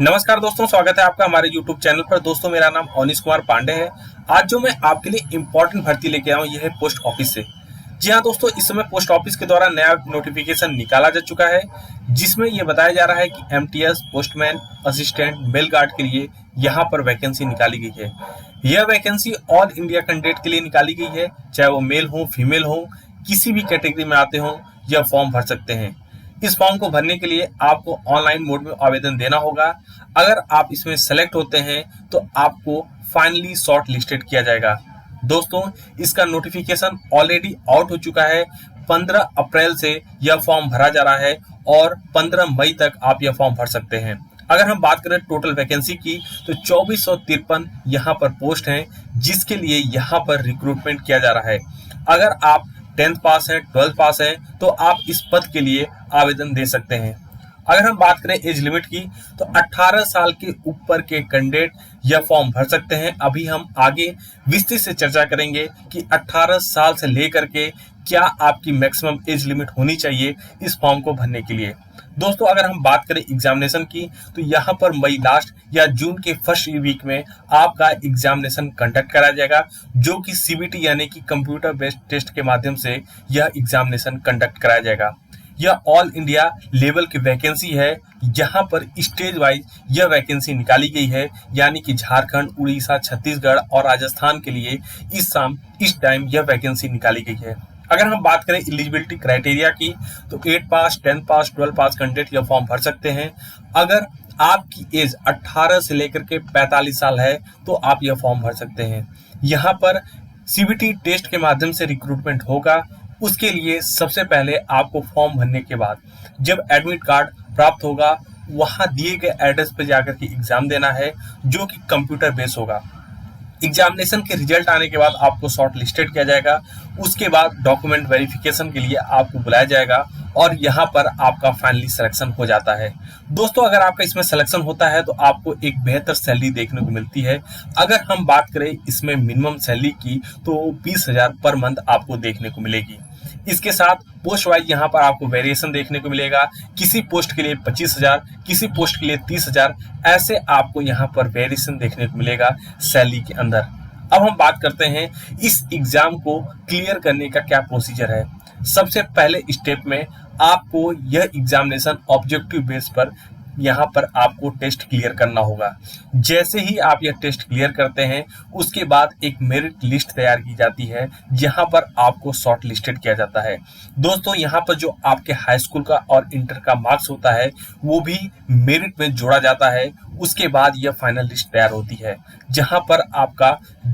नमस्कार दोस्तों, स्वागत है आपका हमारे YouTube चैनल पर। दोस्तों, मेरा नाम अवनीश कुमार पांडे है। आज जो मैं आपके लिए इम्पोर्टेंट भर्ती लेके आया हूँ, यह है पोस्ट ऑफिस से। जी हाँ दोस्तों, इस समय पोस्ट ऑफिस के द्वारा नया नोटिफिकेशन निकाला जा चुका है, जिसमें यह बताया जा रहा है कि MTS, postman, assistant, mail guard के लिए यहाँ पर वैकेंसी निकाली गई है। यह वैकेंसी ऑल इंडिया कैंडिडेट के लिए निकाली गई है, चाहे वो मेल हो, फीमेल हो, किसी भी कैटेगरी में आते हो, यह फॉर्म भर सकते हैं। इस फॉर्म को भरने के लिए आपको ऑनलाइन मोड में आवेदन देना होगा। अगर आप इसमें सेलेक्ट होते हैं तो आपको फाइनली शॉर्ट लिस्टेड किया जाएगा। दोस्तों, इसका नोटिफिकेशन ऑलरेडी आउट हो चुका है। 15 अप्रैल से यह फॉर्म भरा जा रहा है और 15 मई तक आप यह फॉर्म भर सकते हैं। अगर हम बात करें टोटल वैकेंसी की, तो 2453 यहाँ पर पोस्ट हैं, जिसके लिए यहाँ पर रिक्रूटमेंट किया जा रहा है। अगर आप 10th पास हैं, 12th पास हैं, तो आप इस पद के लिए आवेदन दे सकते हैं। अगर हम बात करें एज लिमिट की, तो 18 साल के ऊपर के कैंडिडेट यह फॉर्म भर सकते हैं। अभी हम आगे विस्तृत से चर्चा करेंगे कि 18 साल से लेकर के क्या आपकी मैक्सिमम एज लिमिट होनी चाहिए इस फॉर्म को भरने के लिए। दोस्तों, अगर हम बात करें एग्जामिनेशन की, तो यहाँ पर मई लास्ट या जून के फर्स्ट वीक में आपका एग्जामिनेशन कंडक्ट कराया जाएगा, जो कि सीबीटी यानी कि कंप्यूटर बेस्ड टेस्ट के माध्यम से यह एग्जामिनेशन कंडक्ट कराया जाएगा। यह ऑल इंडिया लेवल की वैकेंसी है। यहाँ पर स्टेज वाइज यह वैकेंसी निकाली गई है, यानी कि झारखंड, उड़ीसा, छत्तीसगढ़ और राजस्थान के लिए इस टाइम यह वैकेंसी निकाली गई है। अगर हम बात करें एलिजिबिलिटी क्राइटेरिया की, तो 8 पास, 10 पास, 12 पास कैंडिडेट यह फॉर्म भर सकते हैं। अगर आपकी एज 18 से लेकर के 45 साल है तो आप यह फॉर्म भर सकते हैं। यहाँ पर सीबीटी टेस्ट के माध्यम से रिक्रूटमेंट होगा। उसके लिए सबसे पहले आपको फॉर्म भरने के बाद जब एडमिट कार्ड प्राप्त होगा, वहां दिए गए एड्रेस पर जाकर के एग्जाम देना है, जो कि कंप्यूटर बेस होगा। एग्जामिनेशन के रिजल्ट आने के बाद आपको शॉर्ट लिस्टेड किया जाएगा। उसके बाद डॉक्यूमेंट वेरिफिकेशन के लिए आपको बुलाया जाएगा और यहाँ पर आपका फाइनली सिलेक्शन हो जाता है। दोस्तों, अगर आपका इसमें सिलेक्शन होता है तो आपको एक बेहतर सैलरी देखने को मिलती है। अगर हम बात करें इसमें मिनिमम सैलरी की, तो 20,000 पर मंथ आपको देखने को मिलेगी। इसके साथ पोस्ट वाइज यहाँ पर आपको वेरिएशन देखने को मिलेगा। किसी पोस्ट के लिए 25,000, किसी पोस्ट के लिए 30,000, ऐसे आपको यहाँ पर वेरिएशन देखने को मिलेगा सैलरी के अंदर। अब हम बात करते हैं इस एग्जाम को क्लियर करने का क्या प्रोसीजर है। सबसे पहले स्टेप में आपको यह एग्जामिनेशन ऑब्जेक्टिव बेस पर यहाँ पर आपको टेस्ट क्लियर करना होगा। जैसे ही आप यह टेस्ट क्लियर करते हैं, उसके बाद एक मेरिट लिस्ट तैयार की जाती है, जहाँ पर आपको शॉर्ट लिस्टेड किया जाता है। दोस्तों, यहाँ पर जो आपके हाई स्कूल का और इंटर का मार्क्स होता है, वो भी मेरिट में जोड़ा जाता है। उसके बाद यह फाइनल लिस्ट तैयार होती है, जहाँ पर आपका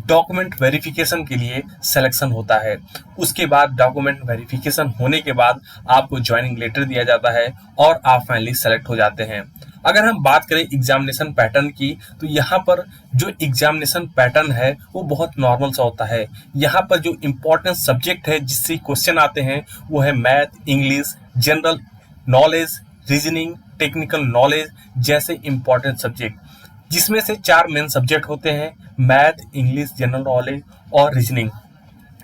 डॉक्यूमेंट वेरिफिकेशन के लिए सिलेक्शन होता है। उसके बाद डॉक्यूमेंट वेरिफिकेशन होने के बाद आपको ज्वाइनिंग लेटर दिया जाता है और आप फाइनली सेलेक्ट हो जाते हैं। अगर हम बात करें एग्जामिनेशन पैटर्न की, तो यहाँ पर जो एग्जामिनेशन पैटर्न है वो बहुत नॉर्मल सा होता है। यहाँ पर जो इम्पोर्टेंट सब्जेक्ट है जिससे क्वेश्चन आते हैं, वो है math, English, general knowledge, reasoning, technical knowledge जैसे इम्पोर्टेंट सब्जेक्ट, जिसमें से 4 मेन सब्जेक्ट होते हैं: मैथ, इंग्लिश, जनरल नॉलेज और रीजनिंग।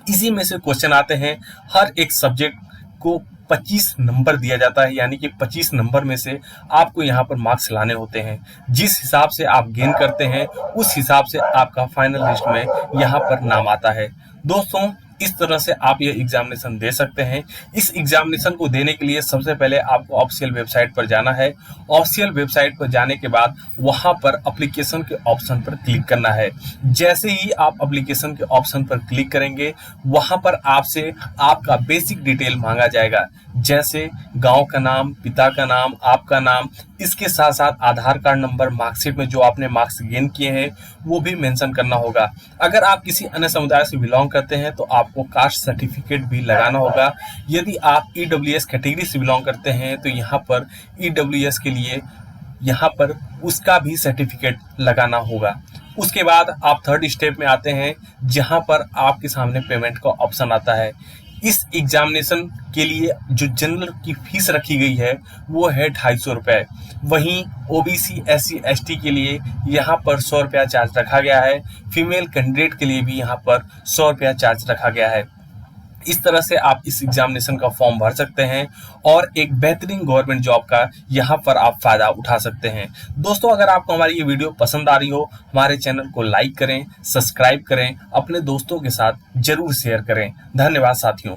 इसी में से क्वेश्चन आते हैं। हर एक सब्जेक्ट को 25 नंबर दिया जाता है, यानी कि 25 नंबर में से आपको यहाँ पर मार्क्स लाने होते हैं। जिस हिसाब से आप गेन करते हैं, उस हिसाब से आपका फाइनल लिस्ट में यहाँ पर नाम आता है। दोस्तों, इस तरह से आप ये एग्जामिनेशन दे सकते हैं। इस एग्जामिनेशन को देने के लिए सबसे पहले आपको ऑफिशियल वेबसाइट पर जाना है। ऑफिशियल वेबसाइट पर जाने के बाद वहां पर एप्लीकेशन के ऑप्शन पर क्लिक करना है। जैसे ही आप एप्लीकेशन के ऑप्शन पर क्लिक करेंगे, वहां पर आपसे आपका बेसिक डिटेल मांगा जाएगा, जैसे गांव का नाम, पिता का नाम, आपका नाम। इसके साथ साथ आधार कार्ड नंबर, मार्कशीट में जो आपने मार्क्स गेन किए हैं वो भी मेंशन करना होगा। अगर आप किसी अन्य समुदाय से बिलोंग करते हैं तो आपको कास्ट सर्टिफिकेट भी लगाना होगा। यदि आप ईडब्ल्यूएस कैटेगरी से बिलोंग करते हैं तो यहाँ पर ईडब्ल्यूएस के लिए यहाँ पर उसका भी सर्टिफिकेट लगाना होगा। उसके बाद आप थर्ड स्टेप में आते हैं, जहाँ पर आपके सामने पेमेंट का ऑप्शन आता है। इस एग्जामिनेशन के लिए जो जनरल की फीस रखी गई है वो है 250 रुपये। वहीं ओबीसी, एससी, एसटी के लिए यहाँ पर 100 रुपया चार्ज रखा गया है। फीमेल कैंडिडेट के लिए भी यहाँ पर 100 रुपया चार्ज रखा गया है। इस तरह से आप इस एग्जामिनेशन का फॉर्म भर सकते हैं और एक बेहतरीन गवर्नमेंट जॉब का यहाँ पर आप फायदा उठा सकते हैं। दोस्तों, अगर आपको हमारी ये वीडियो पसंद आ रही हो, हमारे चैनल को लाइक करें, सब्सक्राइब करें, अपने दोस्तों के साथ जरूर शेयर करें। धन्यवाद साथियों।